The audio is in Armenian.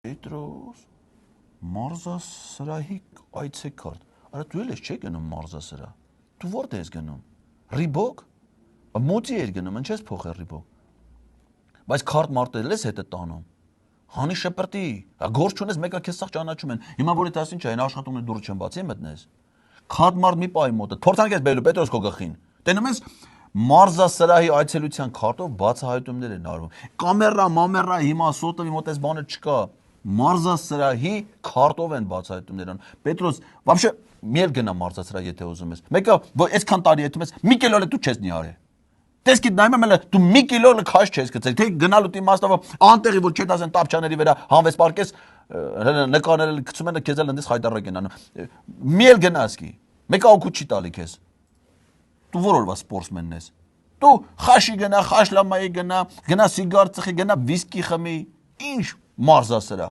Պետրոս, մարզասրահի այցեքարտ, արա դու էլ ես չէ գնում մարզասրահ, դու որտե ես գնում, Ռիբոկ, մոտի էր գնում, ինչ ես փոխել Ռիբոկ, բայց քարտ մարտել ես հետը տանում, հանի շպրտի, գործ չունես մեկը քեզ սաղ ճանաչում են, հիմա որ այդ ասին չէ, այն աշխատումները դուրս չեն բացի մտնես, քարտ մարտ մի պայի մոտը, փորձանք ես բերելու Պետրոս քո գլխին, տենում ես մարզասրահի այցելության քարտով բացահայտումներ են արվում, կամերա, հիմա սոտովի մոտ այս բանը չկա, մարզասրահի քարտով են բացահայտումներ անում, Պետրոս, вообще միել գնա մարզասրահ եթե ուզում ես, մեկը այսքան տարի հետում ես, մի կիլո դու չես նի արել, տեսքիդ նայում եմ դու մի կիլո քաշ չես գցել, թե գնալու իմաստով անտեղի որ չես ասեն տապչաների վրա հանվես պարկես, նկանել գցում են քեզ էլ ընդես խայտարակ են անում, միել գնասկի, մեկը օգուտ չի տալի քեզ, դու որ օրվա սպորտսմենն ես, դու խաշի գնա, խաշլամայի գնա, գնա սիգար ծխի, գնա վիսկի խմի, ինչ մարզասրահ